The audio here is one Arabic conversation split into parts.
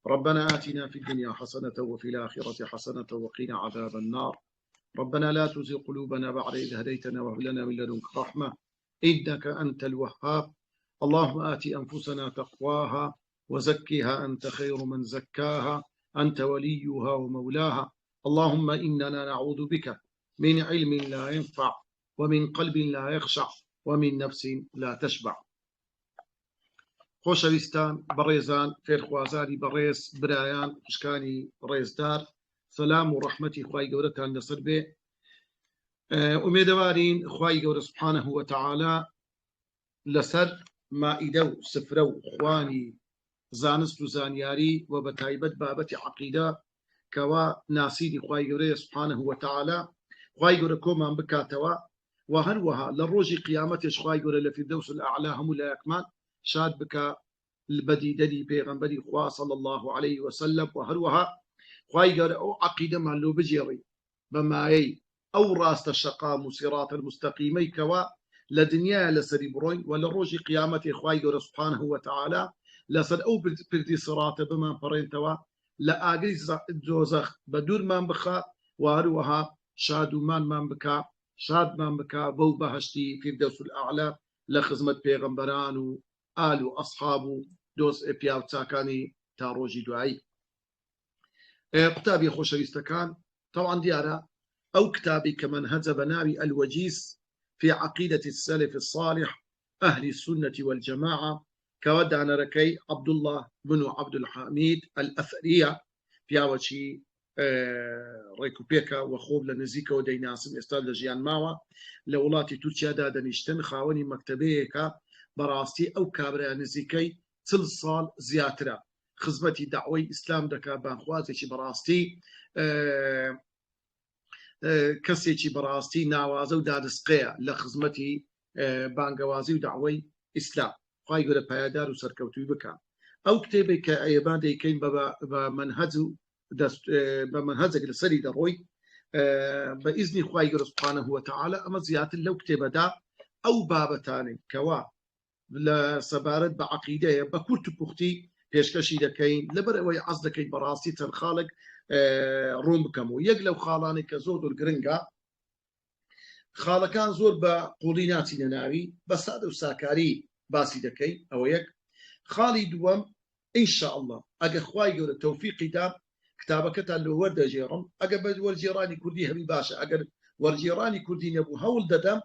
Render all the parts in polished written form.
ربنا آتنا في الدنيا حسنة وفي الآخرة حسنة وقنا عذاب النار ربنا لا تزغ قلوبنا بعد إذ هديتنا وهب لنا من لدنك رحمة إنك أنت الوهاب اللهم آت أنفسنا تقواها وزكها أنت خير من زكاها أنت وليها ومولاها اللهم إننا نعوذ بك من علم لا ينفع ومن قلب لا يخشع ومن نفس لا تشبع خۆشەویستان بەڕێزان فێرخوازانی بەڕێز برایان خوشکانی ڕێزدار سەلام و ڕەحمەتی خوای گەورەتان لەسەر بێ ئومێدەوارین خوای گەورە سوبحانەه وتەعالا لەسەر مائیدە و سفرە و خوانی زانست و زانیاری و بە تایبەت بابەتی عەقیدە کەوا ناسیدی خوای گەورەیە سوبحانەه وتەعالا خوای گەورە کۆمان بکاتەوە و هەروەها لە ڕۆژی قیامەتیش خوای گەورە لە فیردەوس الأعلا هەموو لایەکمان شاد بکە البديدني بيغنبري خوا صلى الله عليه وسلم وهروها خواي قال او عقيده ما لو بجيري بماي او راست الشقام صراط المستقيمي كوا لدنيا لسري بروين ولا روجي قيامتي خواي قال سبحانه وتعالى لسر او بردي صراط بما فرنتوا لا اجري دوزخ بدور من بخا وهروها شاد من بكا شاد من بكا بو بهشتي في الدوس الاعلى لخدمه بيغمبران آل و أصحاب دۆست پیاوچاکانی تا ڕۆژی دوایی قوتابی خۆشەویستەکان طبعا دیارە ئەو کتابی کە منهەجە بە ناوی الوجیز في عقيدة السلف الصالح أهل السنة والجماعة کەوە دانەرەکەی عبد الله بن عبد الحميد الأثرية پیاوەکی ڕێکوپێکە و خۆب لە نزیکەوە دەیناسم ئێستا لە ژیان ماوە لە وڵاتی تورکیادا دەنیشتن خاوەنی مەکتەبەیەکە بەڕاستی ئەو کابرایە نزیکەی 40 ساڵ زیاترە خزمەتی داوای ئیسلام دەکات بانخوازێکی بەڕاستی کەسێکی بەڕاستی ناوازە و دادسقەیە لە خزمەتی بانگەوازی و داوای ئیسلام خوای گەورە پایدار و سەرکەوتوی بکات ئەو کتێبێک کە ئێبان دەیکەین بە منهەج و بە منهەجێک لەسەری دەڕۆی بە ئیزنی خوای گەورە سوبحانەه وتەعالا ئەمە زیاتر لەو کتێبەدا ئەو بابەتانەی کەوا لە سەبارەت بە عەقیدەیە بە کورت و پوختی پێشکەشی دەکەین لەبەر ئەوەی حەز دەکەین بەڕاستی چەند خاڵێک ڕوون بکەم و یەک لەو خاڵانێک کە زۆر گرنگە خاڵەکان زۆر بە قوڵی ناچینە ناوی بە سادە و ساکاری باسی دەکەین ئەوە یەک خاڵی دووەم ئینشاء الله ئەگەر خوای گەورە تەوفیقی دا کتابەکەتان لە وەردەژێڕم ئەگەر بە وەرجێڕانی کوردی هەمی باشە ئەگەر وەرجێڕانی کوردی نەبوو هەوڵ دەدەم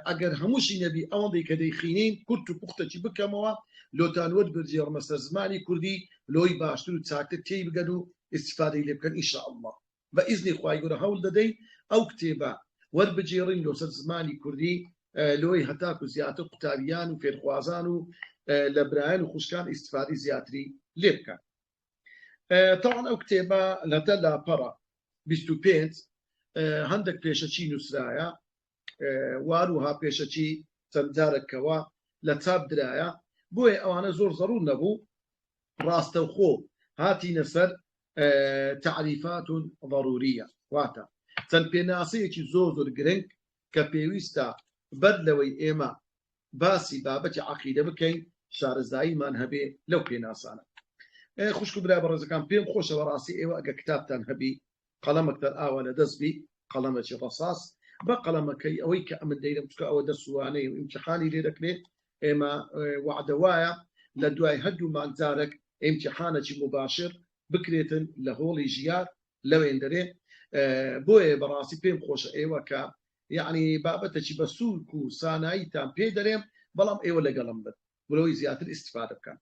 ئەگەر هەمووشی نەبی ئەوەندەی کە دەیخینین کورت و پوختەی بکەمەوە لۆتان وەربگێڕمە سەر زمانی کوردی لۆی باشتر و چاکتر تێی بگەن و ئیستیفادەی لێ بکەن ئینشاء الله بە ئیزنی خوای گەورە هەوڵ دەدەین ئەو کتێبە وەربگێڕین لۆ سەر زمانی کوردی لۆی هەتاکو زیاتر قوتابیان و فێرخوازان و لە برایان و خوشکان ئیستیفادەی زیاتری لێ بکەن طبعا ئەو کتێبە لەدە لاپەڕە 25 هەندێک پێشەچی نووسرایە واروها پێشەچی چەند جارێکەوە لە چاپ درایە بۆیە ئەوانە زۆر زەڕوور نەبوو ڕاستەوخۆ هاتینە سەر تعریفات ضرورية واتە چەند پێناسەیەکی زۆر گرنگ کە پێویستە بەر لەوەی ئێمە باسی بابەتی عەقیدە بکەین شارەزاییمان هەبێ لەو پێناسانە خوشک و برا بەڕێزەکان پێم خۆشە بەڕاستی ئێوە ئەگە کتابتان هەبی قەڵەمێکتان ئاوا لە دەستبی قەڵەمێکی ڕەساس بە قەڵەمەکەی ئەوەی کە ئەمن دەیرم چکە ئەوە دەسوانەی و ئیمتیحانی لێ دەکرێت ئێمە وعدە وایە لە دوای هەردوو مانگجارێک ئیمتیحانێکی مباشر بکرێتن لە هۆڵی ژیار لەوێن دەرێ بۆیە بەڕاستی پێم خۆشە ئێوە کە یعنی بابەتێکی بە سوورک و ساناییتان پێ دەرێم بەڵام ئێوە لەگەڵم بن بۆی زیاتر ئیستیفادە بکەن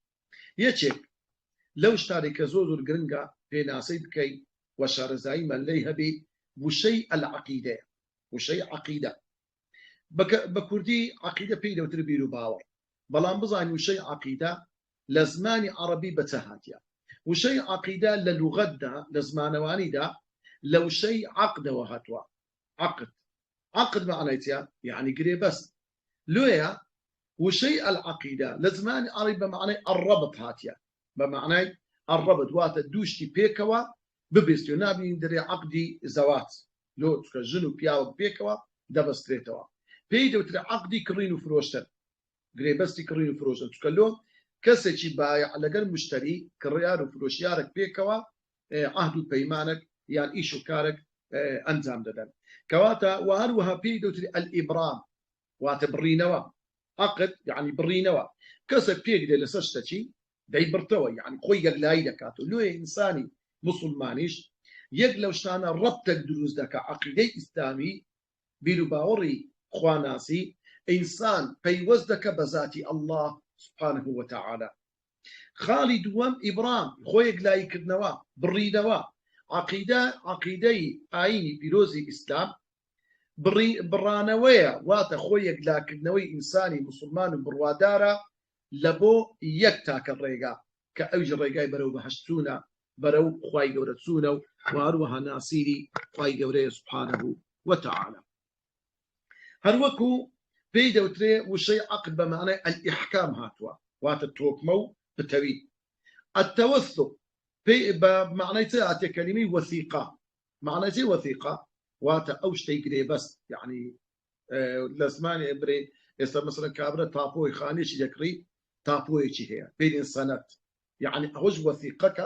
یەکێک لەو شتانێک کە زۆر گرنگە پێناسەی بکەین و شارەزاییمان لێی هەبی وشەی العەقیدەیە وشەی عەقیدە بە کوردی عەقیدە پێی دەوتر بیر و باوەڕ بەڵام بزانین وشەی عەقیدە لە زمانی عەرەبی بەچە هاتیە وشەی عەقیدە لە لوغەتدا لە زمانەوانیدا لە وشەی عەقدەوە هاتووە عەقد معنای چیە یعنی گرێبەست لۆیە وشەی العەقیدە لە زمانی عەرەبی بە معنای الرەبط هاتیە بە معنای الرەبط واتە دووشتی پێکەوە ببێستێ نابین دەرێ عەقدی زەواج لۆ چکە ژن و پیاوە پێکەوە دەبەسترێتەوە پێی دەوترێ عەقدی کڕین و فرۆشتن گرێبەستی کڕین و فرۆشتن چکە لۆ کەسێکی بایع لەگەر مشتری کڕیار و فرۆشیارێک پێکەوە عهد و پەیمانێک یان ئیش و کارێک ئەنجام دەدەن کەواتە و هەروەها پێی دەوتری ئەلئیبرام واتە بڕینەوە عقد یعنی بڕینەوە کەسێک پێک دێ لەسەر شتێکی دەیبڕتەوە یعنی خۆی یەکلایی دەکات و لێ ئینسانی مسلمانیش یەک لەو شتانە ڕەبتێک دروست دەکات عەقیدەی ئیسلامی بیر و باوەڕی خواناسی ئینسان پەیوەست دەکە بە ذاتی ئەڵڵاه سبحانه وتعالى خاڵی دووەم ئیبرام خۆی یەکلاییکردنەوە بڕینەوە عەقیدەی ئاینی پیرۆزی ئیسلام بڕانەوەیە واتە خۆی یەکلاکردنەوەی ئینسانی مسلمان و بڕوادارە لە بۆ یەک تاکە ڕێگا کە ئەویش ڕێگای بەرەو بەهەشتوونە بەرەو خوای گەورە چوونە و هەروەها ناسیری خوای گەورەیە سبحانه وتعالى هەروەکو پێی دەوترێ وشەی عەقد بە معنای ئەلئیحکام هاتووە واتە تۆکمە و بتەوی التوثق بە معنای چ هاتێ کەلیمەی وەثیقە معنای چی وەثیقە واتە ئەو شتەی گرێ بەست یعنی لە زمانی برێ ئێستا مەسەڵەن کابرا تاپۆی خانێکی دەکڕی تاپۆیەکی هەیە پێی سەنەت يعني أوج وثيقك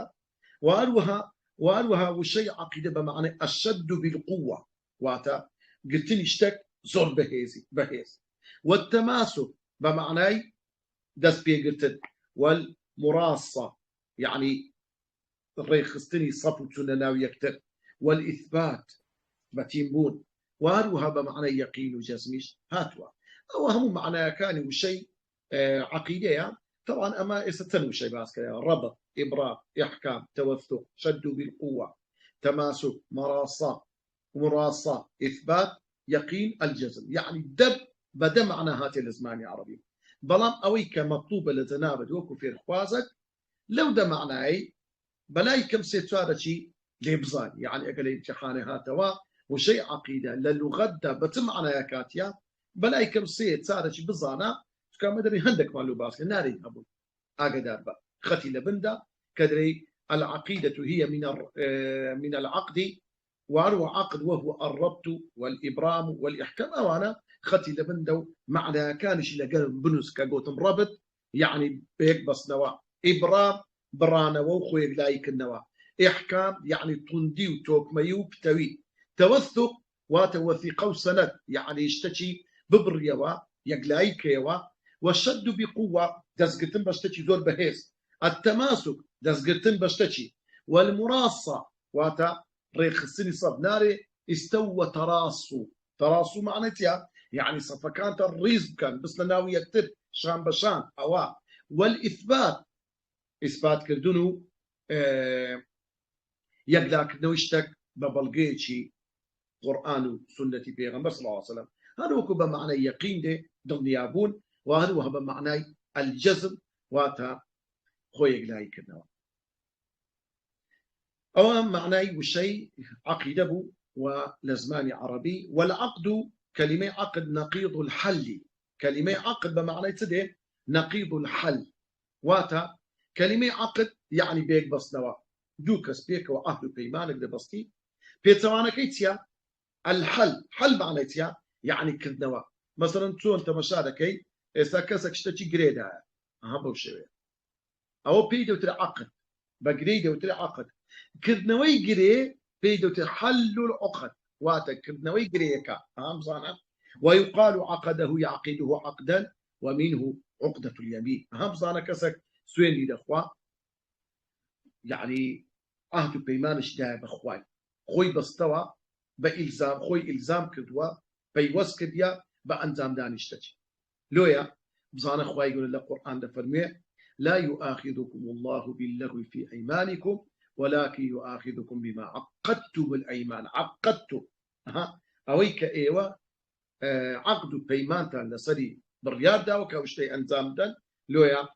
وهروها وشيء عقيدة بمعنى الشد بالقوة واتا قلت لي اشتك زور بهيز والتماسك بمعنى دس بيقلت والمراصة يعني الريخستني صفو تنناوي يكتر والإثبات بتيمبون وهروها بمعنى يقين وجزميش هاتوا أو هم معنى كان وشيء عقيدة طبعا اما يستنوا شيء باسكت ربط ابرام احكام توثق شد بالقوه تماسك مراصه اثبات يقين الجزم يعني دب بدا معنى هاتي الزماني عربي بلام اوي كمطلوب لتنابد وكو في رخوازك لو ده معناي بلاي كم سيتوارشي ليبزان يعني اقل امتحان هاتوا وشيء عقيده للغه ده بتمعنى يا كاتيا بلاي كم سيتوارشي بزانا كان مدري هندك مالو باسكت ناري أبو أقدر بقى ختي لبندا كدري العقيدة هي من العقد وهو عقد وهو الربط والإبرام والإحكام أو أنا ختي لبندا معنى كانش لقلب بنس كقوتم ربط يعني بيك بس نوا إبرام برانا وخوي لايك النوا إحكام يعني تندي وتوك ميو بتوي توثق وتوثيق وسند يعني يشتكي ببريوا يقلايك يوا والشد بقوة دزقتن بشتشي زور بهيس التماسك دزقتن بشتشي والمراصة واتا ريخ السني صب ناري استوى تراصو معناتها يعني صفكان الريز كان بس لناوي يكتب شان بشان أوا والإثبات إثبات كردونو يقلاك نوشتك ببلغيتشي قرآن وسنة بيغمبر صلى الله عليه وسلم هذا هو بمعنى يقين دي ضمنيابون وهذا هو بمعنى الجزم واتا خويق لاي كنوا أو معنى وشيء عقيدة ولزمان عربي والعقد كلمة عقد نقيض الحل كلمة عقد بمعنى تدين نقيض الحل واتا كلمة عقد يعني بيك بصنوا دوكس بيك وأهل بيمانك ده بسطي بيتوانا كيتيا الحل حل معنى تيا يعني كدنوا مثلا تو انت مشاركي إذا كسك شتى جريدة هبوا شوية أو بيدو ترى عقد بجريدة وترى عقد كدنوي جري بيدو تحل العقد واتا كدنوي جريكا صانا ويقال عقده يعقده عقدا ومنه عقدة اليمين صانا كسك سوين لي دخوا يعني عهد بيمانش ده بخواي خوي بستوى بإلزام خوي إلزام كدوا بيوس كديا بأنزام دانشتج لويا بزانا خواي يقول القرآن ده فرمي لا يؤاخذكم الله باللغو في أيمانكم ولكن يؤاخذكم بما عقدتم الأيمان عقدتم أويك إيوة عقد بيمان تان لسري بريار دا وكاوشتي أنزام دان لويا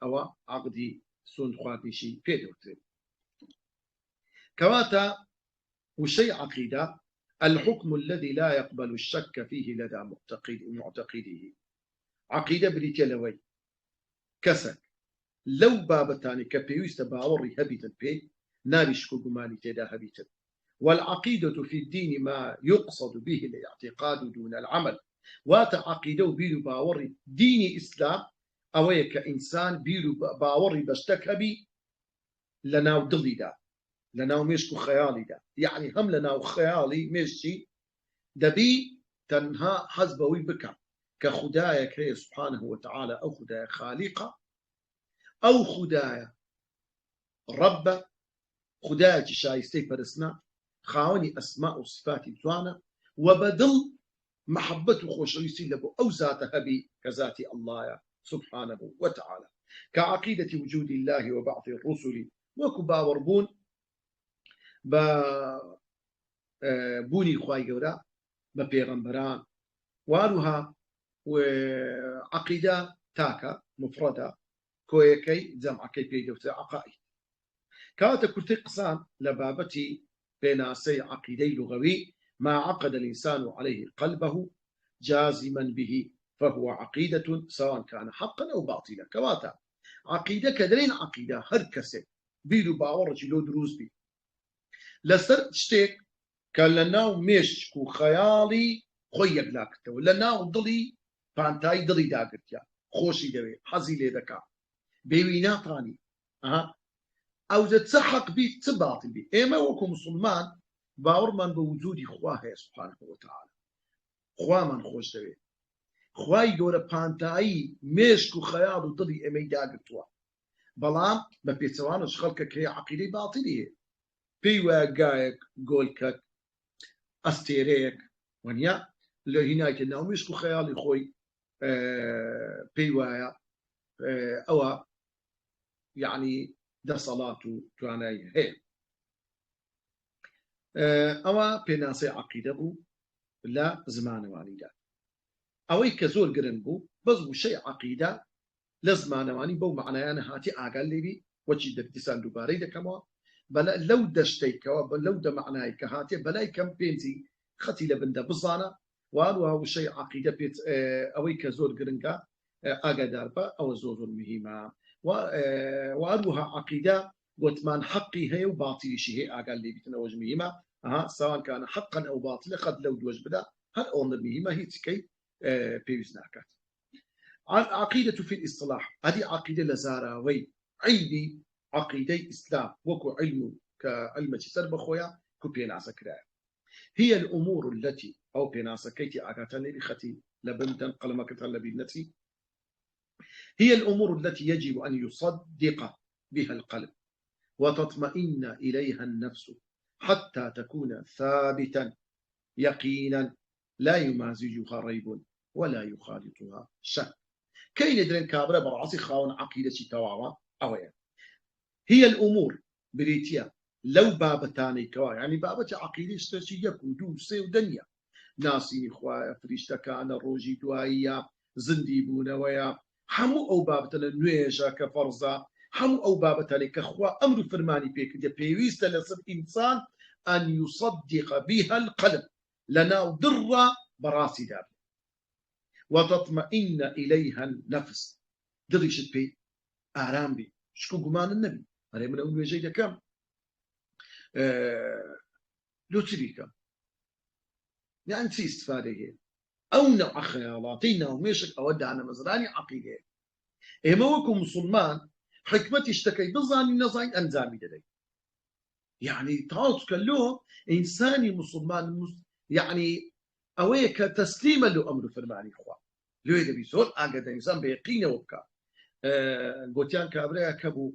أو عقدي سون خواتي شي بيدوتي كواتا وشيء عقيدة الحكم الذي لا يقبل الشك فيه لدى معتقده عقيدة بريتيلوي كسك لو بابتاني كبيوست باوري هبيتا بي نارشكو جمالي تدا هبيتا والعقيدة في الدين ما يقصد به الاعتقاد دون العمل وات عقيدة بيلو باوري ديني إسلام ئەوەیە کە ئینسان بیر و باوەڕی بەشتەک هەبی لە ناو دڵیدا لە ناو مێشک و خەیاڵیدا یعنی هەم لە ناو خەیاڵی مێشتی دەبی تەنها حەز بەوەی بکە کە خودایەک هەیە سوبحانه وتعالى ئەو خودایە خالیقە ئەو خودایە ڕەبە خودایەکی شایستەی پەرستنە خاوەنی ئەسما و صفاتی جوانە و بەدڵ محبت و خۆشەویستی لە بۆ ئەو زاتە هەبی کە زاتی ئەڵڵایە سبحانه وتعالى كعقيدة وجود الله وبعث الرسل وكو باوربون بوني خواي قورا ببيغمبران واروها وعقيدة تاكا مفردة كويكي جمع كي بيدوت عقائد كانت كنت قسان لبابتي بين سي عقيدي لغوي ما عقد الإنسان عليه قلبه جازما به فهو عقيدة سواء كان حقا أو باطلا كواتا عقيدة كدرين عقيدة هركسة بيدو باورج لو دروز بي لسر تشتيك كان لناو مشك وخيالي خويك لاكتو لناو ضلي فانتاي ضلي داقرتيا خوشي دوي حزي لي دكا بيوينا طاني أو تسحق بي تباطل بي إما وكو مسلمان باور من بوجود خواه سبحانه وتعالى خواه من خوش دوي خوای گەورە پانتایی مێشک و خەیاڵ و دڵی ئێمەی داگرتووە بەڵام بە پێچەوانش خەڵکە کە عەقیدەی باتیلی هەیە پێی وایە گایەک گۆلکەک ئەستێرەیەک وەنیا لە هینایکە ناو مێشک و خەیاڵی خۆی پێی وایە ئەوە یعنی دەسەڵات و توانایی هەیە ئەوە پێناسەی عەقیدە بوو لە زمانەوانیدا ئەوەی کە زۆر گرنگ بوو بەس وشەی عەقیدە لە زمانەوانی بەو معنایانە هاتی ئاگال لێبی وەچی دیسان دووبارەی دەکەمەوە لەو دەشتێکەوە لەو دەمەعنای کە هاتێ بەلای کەم پێنجی خەتی لە بندە بزانە واروها وشەی عەقیدە پێت ئەوەی کە زۆر گرنگە ئاگادار بە ئەوە زۆر مهمە واروها عەقیدە گوتمان حەقی هەیە و باتیلیشی هەیە ئاگال لێبیتنەوەش مهمە سواء كان حقا أو باطلا قد لو دوج بدا هل أمر مهمة هي تكي بيوز ناكات عقيدة في الإصطلاح هذه عقيدة لزاراوي علمي عقيدة إسلام وكو علم كعلم تسر بخويا كو بيناسا كرايا هي الأمور التي أو بيناسا كيتي أكاتني لختي لبنتن قلمك لبنتي هي الأمور التي يجب أن يصدق بها القلب وتطمئن إليها النفس حتى تكون ثابتا يقينا لا يمازجها ريب ولا يخالطها شك كاين يدرين كابرا براسي خاون عقيدة تواوا أويا هي الأمور بريتيا لو بابتاني كوا يعني بابة عقيدة اشتشي يكو دوسي ودنيا ناسيني خوايا فريشتا كان روجي دوائيا زندي بونويا همو أو بابتنا نويجا كفرزا همو أو بابتاني كخوا أمر فرماني بيك دي بيويست لسب إنسان أن يصدق بها القلب لنا ضر براسي دار وتطمئن إليها النفس دريشت بي آرام بي شكو قمان النبي هذا من أول وجه كم لو تريكم يعني تسي استفادة هي أو نوع خيالاتينا وميشك أودع أنا مزراني عقيدة إما وكو مسلمان حكمتي اشتكي بظاني نظاين أنزامي دلي يعني تعالوا تكلوه إنساني مسلمان يعني أويك تسليما له أمر فرماني إخوة لو يدبي سول أجد إنسان بيقين وبكا قوتيان كابريا كبو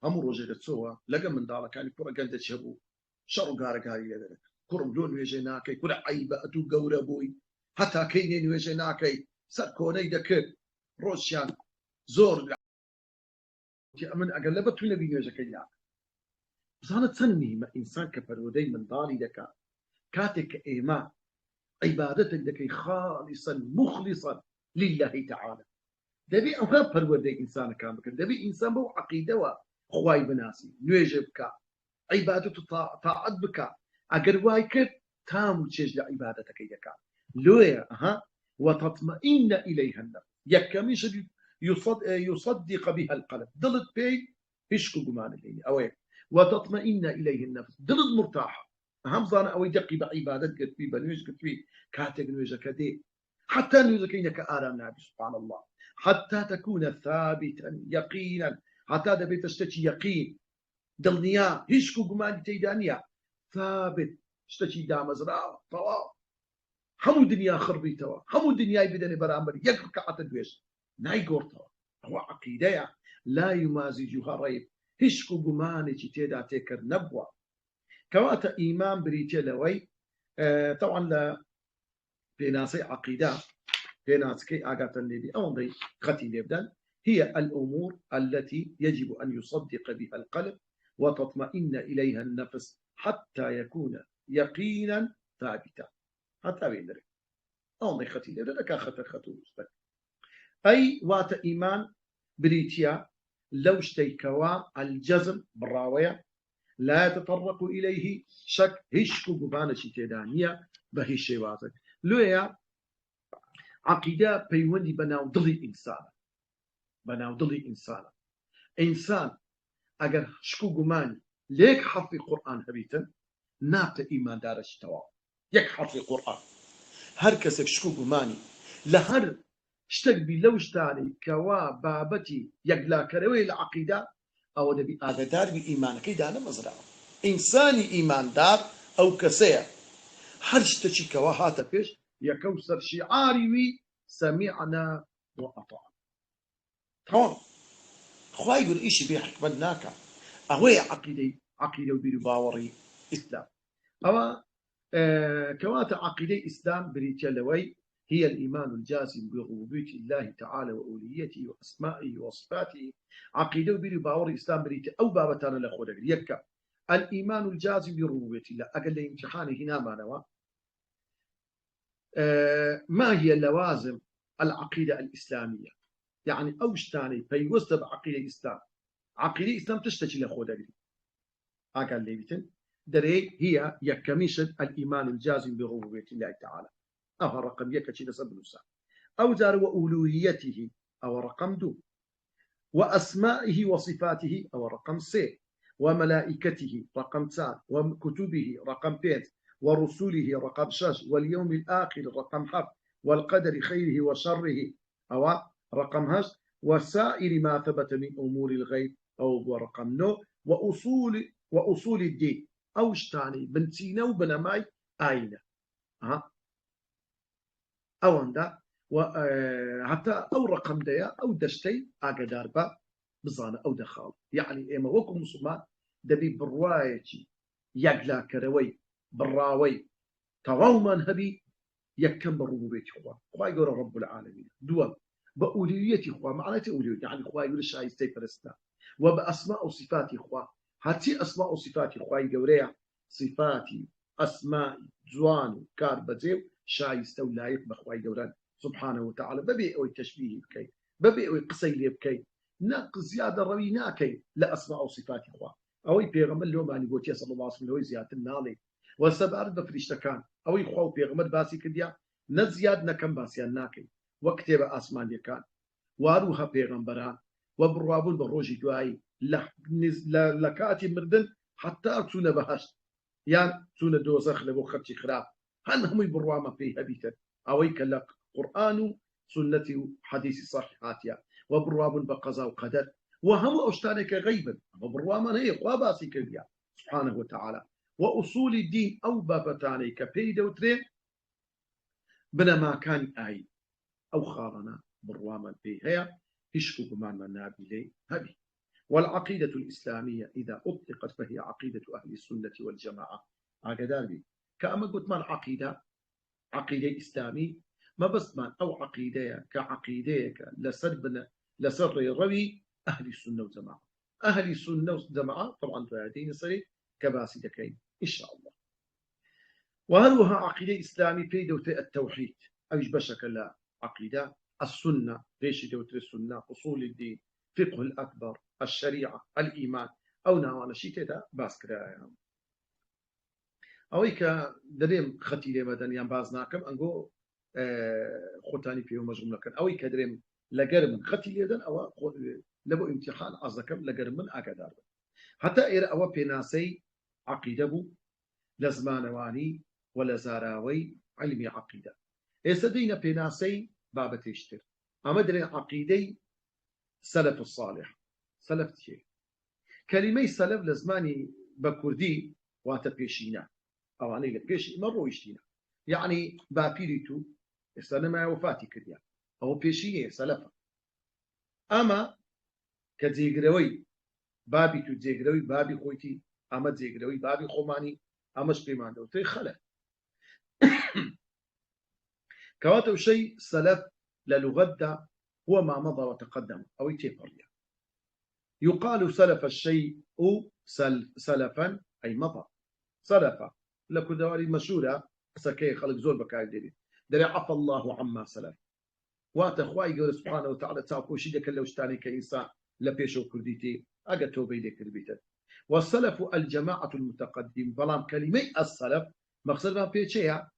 أمر وجدت سوا لقى من دارك كان كورا قندت شبو شرو قارك هاي يدرك كورم دون ويجيناكي كورا عيبة أتو قورا بوي حتى كينين ويجيناكي سركوني دكر روشيان زور من أقلبت من نبي ويجيناك بزانت سنمي ما إنسان كفرودي من داري دكا كاتك إيمان عبادتك دكي خالصا مخلصا لله تعالى دبي أوها فرودي إنسان كامل دبي إنسان بو عقيدة وخواي بناسي نويجبك عبادته طاعت بك أقر وايكر تام تشج لعبادتك يكا لويا وتطمئن إليها النفس يكمش يصدق بها القلب ضلت بي هشكو قمان الليل أوي وتطمئن إليه النفس ضلت مرتاحة أهم ظانا أو يدقي بعبادت قد في بنويج قد في كاتق نويج كدي حتى نويج كينك آرام نبي سبحان الله حتى تكون ثابتا يقينا حتى دبيت تشتكي يقين دڵنیا هیچ گومانی تێیدا نییە ثابت شتێکی دامەزراوە تەواو هەموو دنیا خڕبیتەوە هەموو دنیای بدەنێ بەرامبەر یەک ڕکعەتە دوێژ نایگۆڕتەوە ئەوە عەقیدەیە لا یمازیجوها ڕەیب هیچ گومانێکی تێدا تێکرد نەبووە کەواتە ئیمان بریتێ لەوەی طبعا لە پێناسەی عەقیدە پێناسەکەی ئاگاتن لێبی ئەوەندەی خەتی لێبدەن هي الأمور التي يجب أن يصدق بها القلب وتطمئن إليها النفس حتى يكون يقينا ثابتا حتى بيندرك أو نخطي لك خطو أي وات إيمان بريتيا لو اشتيكوا الجزم بالراوية لا يتطرق إليه شك هشكو قبانة تيدانية بهي شيواتك لويا عقيدة بيوندي بناو ضلي إنسان اگر شكو قماني ليك حرف القرآن هبيتا نابت إيمان دارش توا يك حرف القرآن هر كسك شكو قماني لهر اشتق بي لو اشتاني كوا بابتي يقلا كروي العقيدة أو دبي آقدار بإيمانك دانا مزرعة إنساني إيمان دار أو كسيا هر اشتكي كوا هاتا بيش يكوسر شعاري وي سمعنا وأطعنا تمام خواهي يقول إيش بيه حكمة ناكا أهوي عقيدة وبيرو باوري إسلام أما كواتا عقيدة إسلام بريتيا لوي هي الإيمان الجازم بربوبية الله تعالى وأوليته وأسمائه وصفاته عقيدة وبيرو باوري إسلام بريتيا أو بابتانا لخودك يكا الإيمان الجازم بربوبية الله أقل امتحانه هنا ما نوا ما هي اللوازم العقيدة الإسلامية يعني أوشتاني بيوست بعقيدة الإسلام عقيدة الإسلام تشتكي لخودك أقل ليبتن دري هي يكمشت الإيمان الجازم بربوبية الله تعالى أو رقم يكتشي نسب نسا أو دار وأولويته أو رقم دو وأسمائه وصفاته أو رقم سي وملائكته رقم تان وكتبه رقم بيت ورسوله رقم شاش واليوم الآخر رقم حف والقدر خيره وشره أو رقم هش وسائر ما ثبت من أمور الغيب أو رقم نو وأصول الدين أو اشتاني بنتينا وبنماي آينة أو عنده وحتى أو رقم ديا أو دشتي أقدر با بزانة أو دخال يعني إما وكم مسلمان دبي برواية يقلا كروي براوي تغوما هبي يكم بالربوبية خوا يقول رب العالمين دوا بأولوية خوا معناته أولوية يعني خوا يقول الشاي استيفرستا وبأسماء وصفات خوا هاتي أسماء وصفات خوا يقول صفاتي أسماء جوان كاربزيو شايسته ولايق بخواي دوران سبحانه وتعالى ببيع التشبيه بكي ببيع قصي لي بكي ناق زياده رويناكي لا اسماء وصفات اخوان او بيغمر لهم اني قلت صلى الله عليه وسلم هو زياده النالي والسبار بفريشتكان او يخو بيغمر باسي كديا نزياد نكم باسي ناكي وكتب اسمان كان واروها بيغمبران وبروابون بروجي دواي لكاتي مردن حتى تسونا بهشت يعني تسونا دوزخ لبو خرتي خراب هل هم يبروا فيه هبيتا أويك لك قرآن سنة حديث صحيحاتيا وبرواب بقضاء وقدر وهم أشتانك غيبا وبروا من هي قواباسي كبيا سبحانه وتعالى وأصول الدين أو بابتانيك بيدا وترين بنا ما كان آي أو خارنا بروا من فيه هي هشكو بمان من نابي لي هبي والعقيدة الإسلامية إذا أطلقت فهي عقيدة أهل السنة والجماعة عقدار بي كأما قلت من عقيدة إسلامي ما بس من أو عقيدة كعقيدة لسر روي أهل السنة والجماعة أهل السنة والجماعة طبعا فهذين صريح كباسي دكين إن شاء الله وهلوها عقيدة إسلامي في دوت التوحيد أيش بشكل عقيدة السنة ليش دوت السنة أصول الدين فقه الأكبر الشريعة الإيمان أو نوانا شيء كذا باسكرا ئەوەی کە دەرێم خەتی لێمەدەنیان باز ناکەم ئەنگۆ خۆتانی پێوە مەژغوم نەکەن ئەوەی کە دەرێم لەگەر من خەتی لێدەن ئەوە لە بۆ ئیمتیحان ئاز دەکەم لەگەر من ئاگادار بن هەتا ئێرە ئەوە پێناسەی عەقیدە بوو لە زمانەوانی و لە زاراوەی علمی عەقیدە ئێستا دەینە پێناسەی بابەتێشتر أما درين عقيدة سلف الصالح. سلف شيء كلمة سلف لزماني بكردي واتبيشينا أو أنا لبيش ما رويشتينا يعني بابيريتو استنى ما وفاتي كريا أو بيشيني سلفا أما كزيجروي بابي تو زيجروي بابي خويتي أما زيجروي بابي خوماني أما شبيمان دو تي خلف كواتو شيء سلف للغة هو ما مضى وتقدم أو يتفريا يقال سلف الشيء أو سلفا أي مضى سلفا لكو دواري مشهورة سكي خلق زول بكاي ديري دري عفى الله عما سلف واتخواي يقول سبحانه وتعالى تعرفوا شي ديك اللوشتاني كإنسان لبيشو كرديتي أجا توبي ديك البيت والسلف الجماعة المتقدم بلام كلمة السلف مقصد ما بيشيها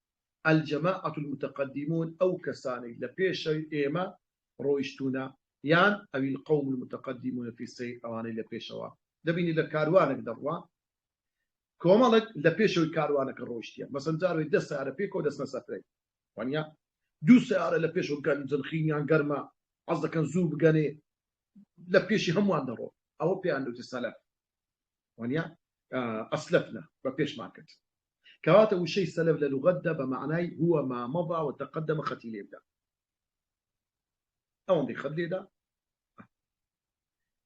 الجماعة المتقدمون أو كساني لبيش إيما رويشتونا يان أو القوم المتقدمون في السير أواني لبيشوا دبيني لكاروانك دروا كومالك لبيشوا كاروانك الرويشتيا مثلا جارو يدس على بيكو دس مسافرين وانيا دو سيارة لبيشوا كان زنخين يان قرما عزا كان زوب قاني لبيشي هم واندرو أو بياندو تسلف وانيا أسلفنا ببيش ماركت كواته الشيء سلف للغدة بمعناه هو ما مضى وتقدم ختي ليبدا أو عندي خد ليدا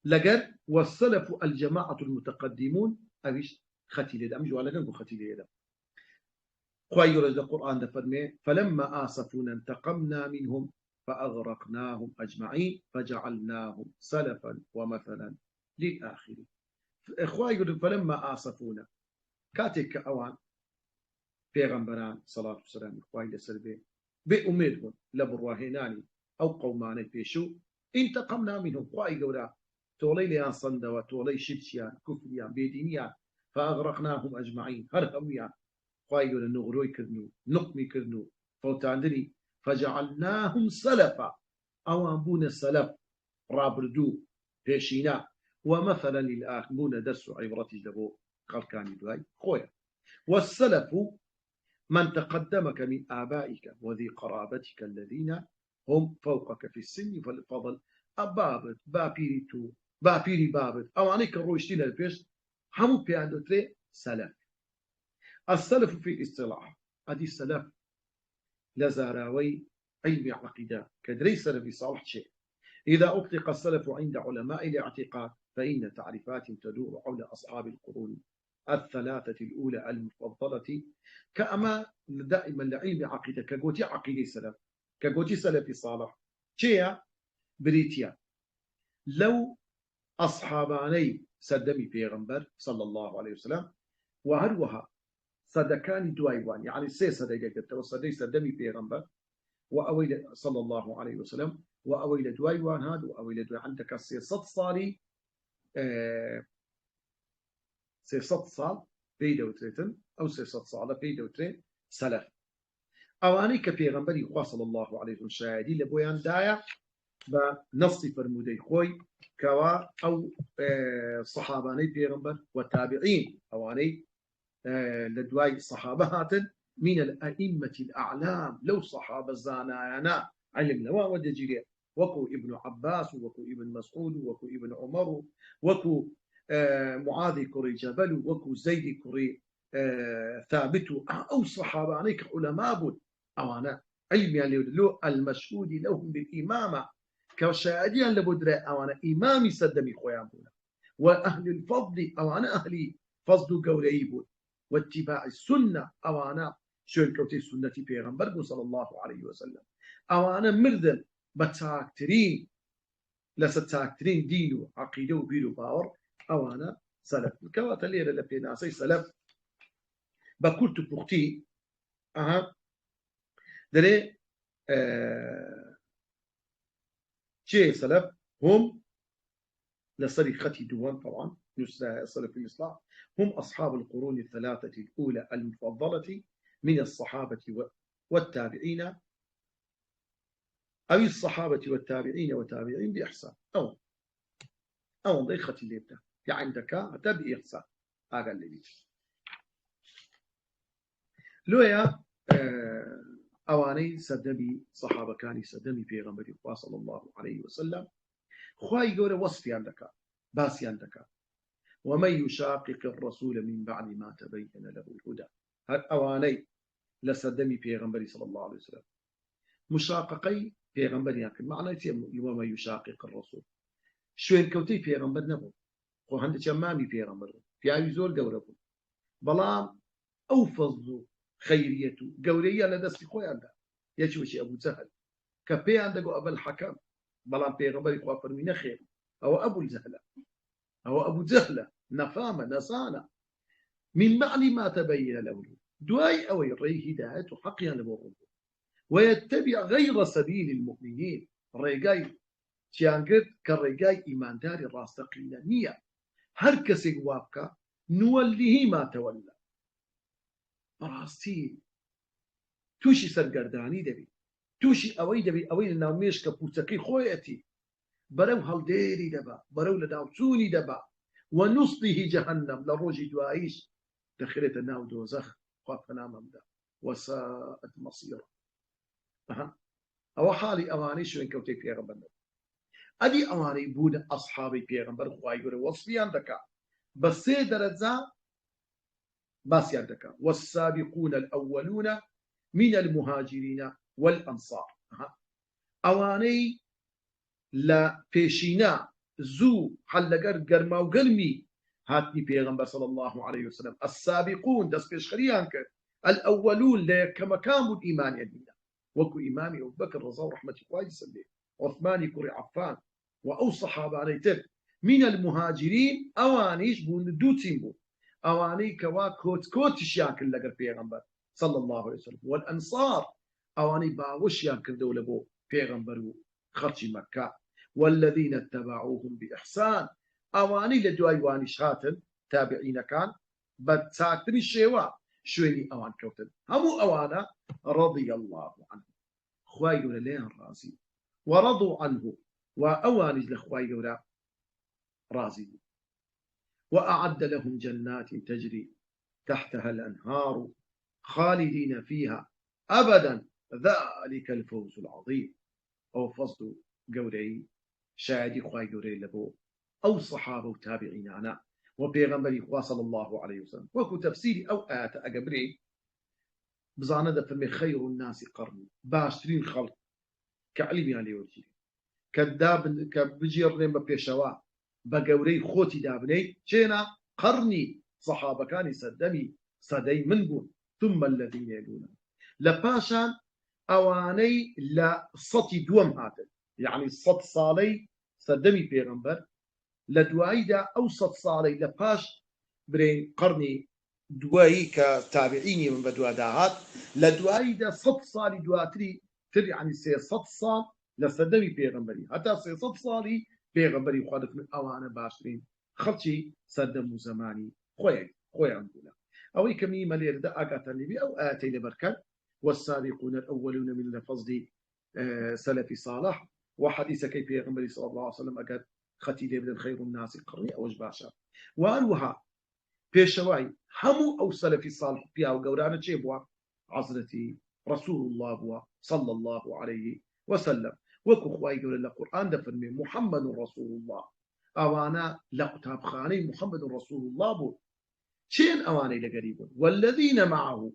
لقد والسلف الجماعة المتقدمون أبيش ختي ليدا أمجو على جنب ختي ليدا خير القرآن دفرمه فلما آسفونا انتقمنا منهم فأغرقناهم أجمعين فجعلناهم سلفا ومثلا للآخرين إخوائي فلما آسفونا كاتك أوان پیغمبران صلاة والسلام إخوائي لسربه بأميرهم لبرواهناني أو قوماني بيشو انتقمنا منهم إخوائي قولا تولي ليان صندوة تولي شبشيان كفريان بيدينيان فأغرقناهم أجمعين هرهميان إخوائي قولا نغروي كرنو نقمي كرنو فوتاندري فجعلناهم سلفا أو أنبون السلف رابردو بيشينا ومثلا للآخرون درسوا عبرتي دبو خلقاني دواي خويا والسلف من تقدمك من آبائك وذي قرابتك الذين هم فوقك في السن فالفضل أبابت بابيريتو بابيري بابت أو عنيك الروشتين البيش همو بياندوتري سلف السلف في الاصطلاح هذه السلف لزاراوي علم عقيدة كدري سلفي صالح شيء إذا أطلق السلف عند علماء الاعتقاد فإن تعريفات تدور حول أصحاب القرون الثلاثة الأولى المفضلة كأما دائما لعلم عقيدة كقوتي عقيدة سلف كقوتي سلفي صالح شيء بريتيا لو أصحاباني سدمي بيغمبر صلى الله عليه وسلم وهروها صدكاني دوايوان يعني سيسة وصدي سدمي بيغمبر وأويل صلى الله عليه وسلم وأويل دوايوان هذا وأويل دواي عندك سيصد صاري سيصد صال بيدا وتريتن أو سيصد صال بيدا وترين سلف أواني كبيغمبري خواه صلى الله عليه وسلم شاهدين لبويان دايا بنصي فرمودي خوي كوا أو صحاباني بيغمبر وتابعين أواني لدواي صحابات من الأئمة الأعلام لو صحابة زانانا علمنا ودجيري وكو ابن عباس وكو ابن مسعود وكو ابن عمر وكو معاذ كري جبل وكو زيد كري ثابت أو صحابة عنيك علماء بود أو أنا علم يعني لو المشهود لهم بالإمامة كشاهدين لبدرة أو أنا إمامي سدمي خويا بونا وأهل الفضل أو أنا أهلي فضل قولي بود واتباع السنة أو أنا شو الكوتي السنة في صلى الله عليه وسلم أو أنا مرذل بتاكترين لستاكترين دينه عقيدة وبيلو باور أو أنا سلف الكوات اللي لبي ناسي سلف بكلت بختي دري شيء سلف هم لصريختي دوان طبعا سلف الإصلاح هم أصحاب القرون الثلاثة الأولى المفضلة من الصحابة والتابعين أو الصحابة والتابعين وتابعين بإحسان أو ضيختي اللي يبدأ عندك أتى بإحسان هذا اللي بيجي لويا ئەوانەی سەردەمی سەحابەکانی سەردەمی پێغەمبەری خوا صلی الله عليه وسلم خوای گەورە وەصفیان دەکات باسییان دەکات ومن يشاقق الرسول من بعد ما تبين له الهدى هەر ئەوانەی لە سەردەمی پێغەمبەری صلی الله عليه وسلم مشاققەی پێغەمبەریان کرد معنای چییە ومن يشاقق الرسول شوێن کەوتەی پێغەمبەر نەبوو خۆ هەندێکیان مامی پێغەمبەر بوو پیاوی زۆر گەورە بوو بەڵام ئەو فەزڵ و خەیریەت و گەورەیە لە دەستی خۆیاندا یەکی وەکی ئەبوو جەهل کە پێیان دەگۆ ئەبەل حەکەم بەڵام پێغەمبەری خوا فەرمی نەخێر ئەوە ئەبوو جەهلە ئەوە ئەبوو جەهلە نەفامە نەسانە من بعد ما تبين له دوای ئەوەی ڕێی هیدایەت و حەقیان لەبۆ ڕوو ويتبع غير سبيل المؤمنين ڕێگای چیان کرد کە ڕێگای ئیمانداری ڕاستەقینە نییە هەر کەسێک وا بکە نوەلیه ما تەوەلا بەڕاستی تووشی سەرگەردانی دەبی تووشی ئەوەی دەبی ئەوەی لە ناو مێشکە پوچەکەی خۆیەتی بەرەو هەڵدێری دەبا بەرەو لە ناوچوونی دەبا ونصله جهنم لە ڕۆژی دواییش دەخرێتە ناو دۆزەخ خوا پەنامەمدا وەساءت مەصیرە ئەوە حاڵی ئەوانەی شوێن کەوتەی پێغەمبەر ئەدی ئەوانەی بوون ئەصحابەی پێغەمبەر خوای گەورە وەصفیان دەکات بە سێ دەرەجە باسییان دەکات والسابقون الأولون من المهاجرين والأنصار ئەوانەی لە پێشینا زوو حەلەگەر گەرما و گەرمی هاتنی پێغەمبەر صلی الله عليه وسلم السابقون دەست پێشخەریان کرد الأولون لە یەکەمەکان بوون ئیمانیان هێنا وەکو ئیمامی ئەبوبەکر ڕەزا و ڕەحمەتی خوای لەسەر بێ عوثمانی کوڕی عەفان و ئەو سەحابانەی تر من المهاجرين ئەوانیش بوون دوو چین بوون ئەوانەی کەوا کۆتکۆتیشیان کرد لەگەر پێغەمبەر صلی الله عليه وسلم والأنصار ئەوانەی باوەشیان کردەوە لە بۆ پێغەمبەر و خەڵکی مەککە والذين اتبعوهم بإحسان ئەوانەی لە دوای وانیش هاتن تابعینەکان بە چاکترین شێوە شوێنی ئەوان کەوتن هەموو ئەوانە رضي الله عنه خوای گەورە لێیان ڕازی ورضوا عنه وأوانج لخواي جورا رازي وأعد لهم جنات تجري تحتها الأنهار خالدين فيها أبدا ذلك الفوز العظيم أو فصل جوري شاهدي خواي جوري لبو أو صحابة وتابعين أنا وبيغمبري صلى الله عليه وسلم وكو تفسيري أو آيات أقبري بزانة دفرمي خير الناس قرني باشترين خلق كعلمي عليه وجهي كدابن كبجيرن بپێشەوە بە گەورەی خۆتی دابنەی چێنە قەرنی سەحابەکانی سەردەمی سەدەی من بوون ثم الذين يلون لە پاشان ئەوانەی لە سەتی دووەم هاتن یعنی 100 ساڵەی سەردەمی پێغەمبەر لە دواییدا ئەو 100 ساڵەی لە پاش برێن قەرنی دوایی کە تابعینی من بە دوادا هات لە دواییدا 100 ساڵی دواتری تر یعنی 300 ساڵ لە سەردەمی پێغەمبەری هەتا 300 ساڵی پێغەمبەری خوا دەفرمێت ئەوانە باشترین خەڵکی سەردەم و زەمانی خۆیان بوونە ئەوەی کە میمە لێرەدا ئاگاتان لێبی ئەو ئاەتەی لەبەرکەن والسابقون الأولون من لفظ سلف صالح وحديثكي بيغمبري صلى الله عليه وسلم أقد ختي لبن خير الناس قرني أوج باشا وأروها بيشواي همو أو سلف صالح بيها وقورانا جيبوا عزرتي رسول الله بوا صلى الله عليه وسلم وكو خواي قول القرآن دفرمي محمد رسول الله أوانا لقتاب خاني محمد رسول الله بو شين أواني لقريبون والذين معه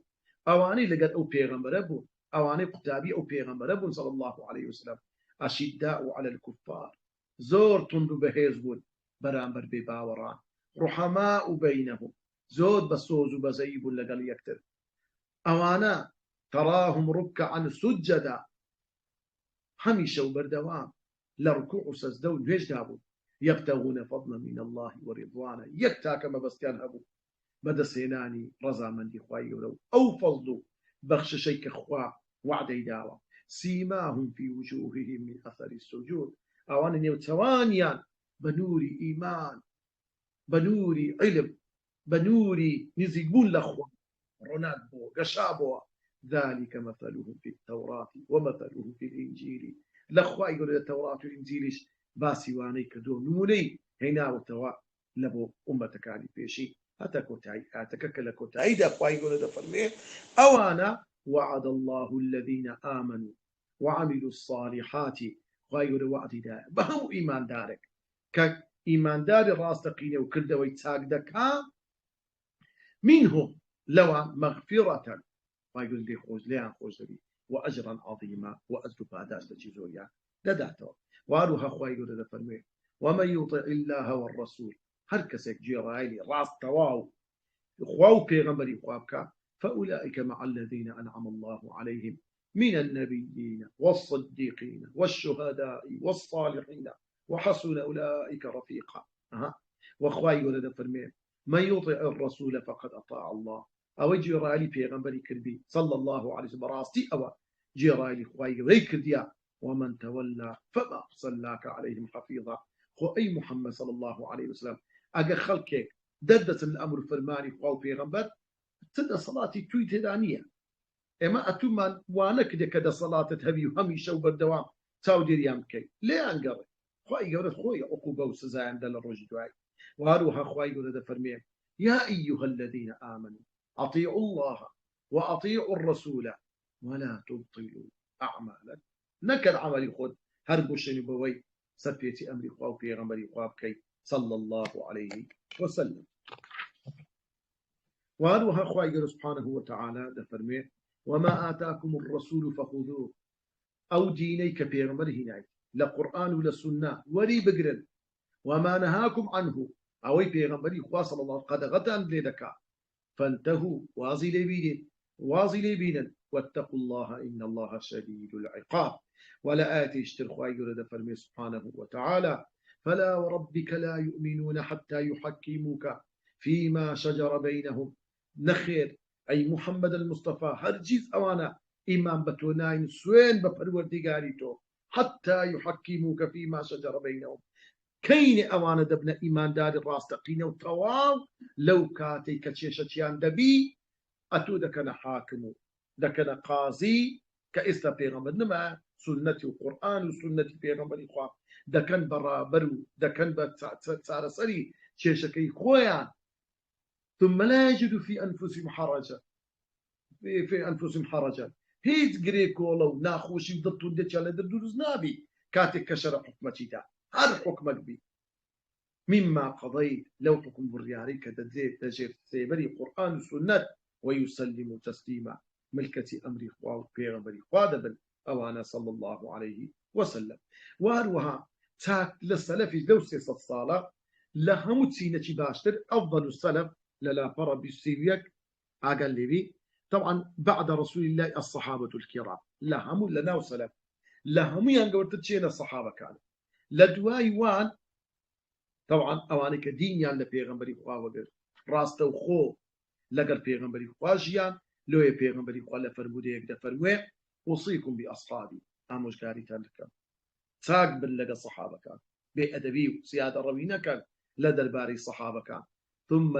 أواني لقد أو بيغمبر بو أواني قتابي أو بيغمبر بو صلى الله عليه وسلم أشداء على الكفار زور تندو بهيزبون برامبر بباوران رحماء بينهم زود بسوز بزيب لقل يكتر أوانا تراهم ركعا سجدا هميشه وبردوام لركوع سجدو نويش دابو يبتغون فضلا من الله ورضوانا يكتا كما بس كان هبو بدا سيناني رضا من دي خواهي ولو أو فضلوا بخش شيك خوا وعدي داوا سيماهم في وجوههم من أثر السجود أوانا نيوتوانيان بنوري إيمان بنوري علم بنوري نزيقون لخوا رناد بو قشابو ذلك مثلهم في التوراة ومثلهم في الإنجيل لخوا يقول التوراة والإنجيل باسي واني كدو نموني هنا وتوا لبو أمتك علي بيشي هتا كوتاي هتا كلا كوتاي دا خوا يقول دا فرمي أوانا وعد الله الذين آمنوا وعملوا الصالحات غير وعد دار بهم إيمان دارك كإيمان دار الراستقين وكل ويتساق منهم لو مغفرة غير لي خوز ليان خوز لي وأجرا عظيما وأجر بعداش لجزويا دداتو واروها خواي يقول فرمي ومن يطع الله والرسول هر كسك جيرايلي راس تواو خواو بيغمبري خوابك فأولئك مع الذين أنعم الله عليهم من النبيين والصديقين والشهداء والصالحين وحسن أولئك رفيقا وخواي يقول فرمي من يطع الرسول فقد أطاع الله أو جيرالي بيغمبري كربي صلى الله عليه وسلم راستي أو جيرالي خواي ويكرديا ومن تولى فما أرسلناك عليهم حفيظا خو أي محمد صلى الله عليه وسلم أجا خلقك ددت الأمر فرماني خواو بيغمبر تدى صلاتي تويت دانية إما أتومان وانا كده صلاة تهبي وهمي شو بالدوام تاودي ريام كي ليه أنقري خواي قولت خوي عقوبة وسزا عند الرجل دعي وهروها خواي قولت فرمي يا أيها الذين آمنوا أطيعوا الله وأطيعوا الرسول ولا تبطلوا أعمالك نكر عملي خود هربوشني بوي سفيتي أمري خواب في غمري خواب كي صلى الله عليه وسلم وهذا خواهي سبحانه وتعالى دفرمي وما آتاكم الرسول فخذوه أو دينيك في غمره هناك لقرآن ولا سنة ولي بقرن وما نهاكم عنه أو في غمري خواه صلى الله قد غتان لدكا فانتهوا واضي لبينا واتقوا الله إن الله شديد العقاب ولا آتي اشترخوا يرد فرمي سبحانه وتعالى فلا وربك لا يؤمنون حتى يحكموك فيما شجر بينهم نخير أي محمد المصطفى هرجيز أوانا إمام بتوناين سوين بپروردگاريتو حتى يحكموك فيما شجر بينهم كين أوانا دبنا إيمان دار الراستقين وتواو لو كاتي كتشيشتيان دبي أتو دكنا حاكم دكنا قاضي كإستا بيغمبر نما سنة القرآن وسنة بيغمبر إخوة دكن برابرو دكن بتسارسري تشيشكي خويا ثم لا يجد في أنفسهم حرجا في أنفسهم حرجا هيت جريكو لو ناخوشي ضدتو ديتش على دردوز نابي كاتك كشر حكمتي دا هذا حكمك بي مما قضيت لو حكم برياري كدزيت تجير سيبري قرآن والسنة ويسلم تسليما ملكة أمر إخوة بيغمبر إخوة أوانا صلى الله عليه وسلم واروها تاك للسلف لو سيس الصالة لهم تسينة باشتر أفضل السلف للا فرى بالسيويك أقل لي طبعا بعد رسول الله الصحابة الكرام لهم لنا وسلف لهم ينقور تتشين الصحابة كانوا لدواي وان طبعا أوانك دين يعني لبيغمبر إخوة وقر راسته وخو لقر بيغمبري خواجيان لو بيغمبري خوالا فرمودي يقدر فرموه أوصيكم بأصحابي أموش كاري تلك ساق باللقى الصحابة كان بأدبي وسيادة روينا كان لدى الباري الصحابة كان ثم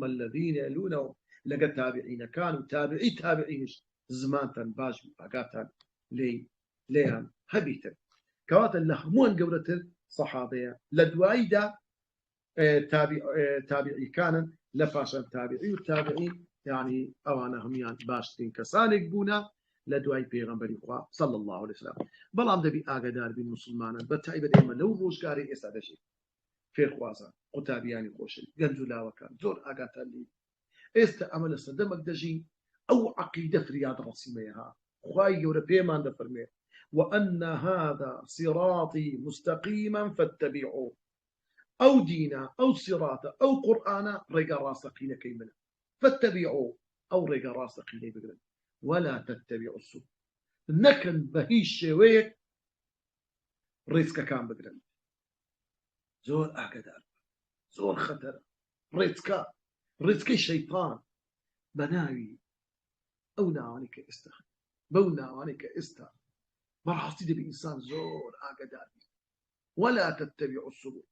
الذين يلونهم لقى التابعين كانوا تابعين زمان باش أقاتل ليان هبيتا كواتا لهمون قولة الصحابة لدوايدا تابعي كان لفاشن تابعي والتابعين يعني أوانهم يعني باشتين كسانك بونا لدواي بيغمبري خوا صلى الله عليه وسلم بلام دبي آقادار بين مسلمانا بتعيب الإيمان لو روشكاري إسعاد شيء في خوازا قتابياني خوشي قنزولا وكان زور آقاتال لي استعمل الصدمك دجين أو عقيدة في رياض رسيميها خواي يوربي ما ندفرمي وأن هذا صراطي مستقيما فاتبعوه أو دينا أو صراطا أو قرآنا رقا راسقين كيمنا فاتبعوا أو رقا راسقين بقرن ولا تتبعوا السبل نكن بهيش شويك رزق كان بقرن زور أقدر زور خطر رزق الشيطان بناوي أو ناوانك استخ بو ناوانك استخ مرحصي بإنسان زور أقدر ولا تتبعوا السبل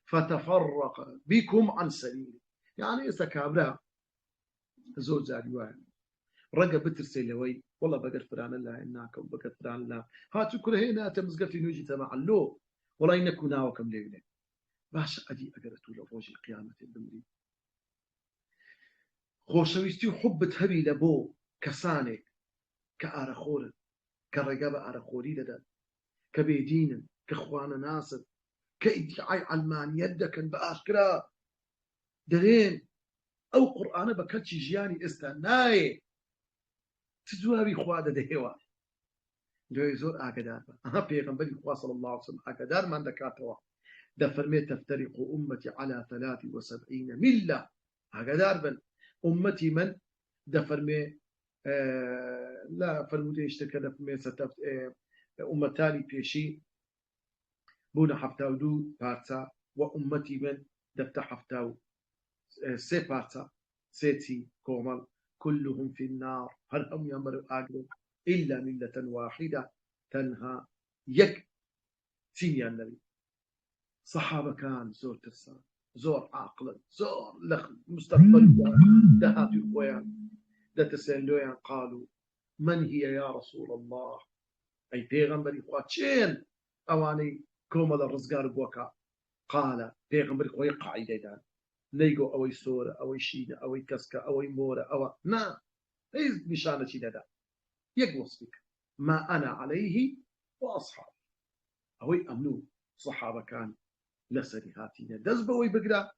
فتفرق بكم عن سبيله يعني استكابرها زوج زادوان رقا بترسل لوي والله بقر فران الله إناك وبقر فران الله هاتو كل هنا تمزقتي نوجي تمع اللو والله إنك ناوكم ليلة باش أدي أقرأتو لفوج القيامة الدمري خوشويستي وحب تهبي لبو کەسانێک کە ئارەخۆرن کە ڕێگە بە ئارەخۆری دەدەن کە بێدینن کە خوانە ناسن کە ئیدعای عەلمانیەت دەکەن بە ئاشکرا دەڵێن ئەو قورئانە بە کەلکی ژیانی ئێستا نایە چ جوابی خوا دەدەهێوە دوێ زۆر ئاگدار بە ئەها پێغەمبەری خوا صلی الله عليه وسلم ئاگدارمان دەکاتەوە دەفەرمێت تفترق أمتي على 73 ملة ئاگدار بن أمتي من دەفەرمێ لا فرموتي اشتكى دەفەرمێ أمتاني پێشی بوون 72 پارچە و أمتي من دەفتە 73 پارچە سێتی کۆمەڵ كلهم في النار هل هم يمر آجر إلا ملة واحدة تنهى يك سينيا النبي صحابة كان زور ترسان زور عاقلا زور لخ مستقبل دهات الخوان دتسألويا قالوا من هي يا رسول الله أي بيغمبر إخواتشين أواني كومل الرزقار بوكا قال بيغمبر إخوة قاعدة دان نيجو أوي سورة أوي شينة أوي كسكة أوي مورة أو نا إيش نشانة شيء يك وصفك ما أنا عليه وأصحابي أوي أمنو صحابة كان لسري هاتينا دزبوي بقرا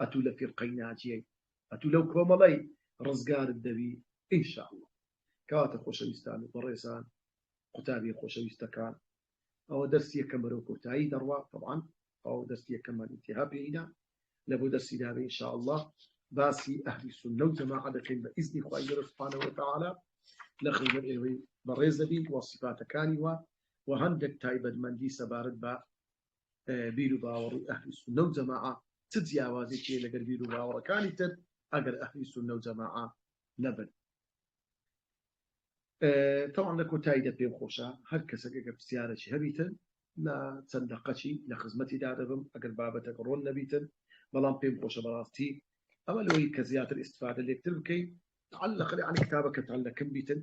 أتو لفرقين ناجي أتو لو كوملي رزقار الدبي إن شاء الله كواتا خوشويستان والرئيسان قتابي خوشويستكان أو درسية كمرو كوتاي دروا طبعا أو درسية كمان انتهابي هنا لابد درسي إن شاء الله باسي أهل السنة وجماعة دقين بإذن خواهي سبحانه وتعالى لخي مرئي بريز بي وصفات كانوا وهندك تايبد من دي سبارد با بيرو باور أهل السنة وجماعة تدزي آوازي كي لقر بيرو باور كانت أقر أهل السنة وجماعة نبن طبعا لكو تايدة بين خوشا هل كسك بسيارة هبيتن لا تصدقشي لخزمتي دارهم أقر بابتك رون نبيتن بلان بين خوشا براستي أما لو كزيادة الاستفادة اللي بتلبكي تعلق يعني كتابك تعلق كم بيتن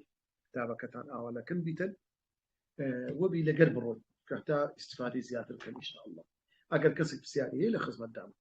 كتابك تعلق كم بيتن وبي لقرب الروي حتى استفادة زيادة الكم إن شاء الله أقر كسك بسيارة هي لخزمة دام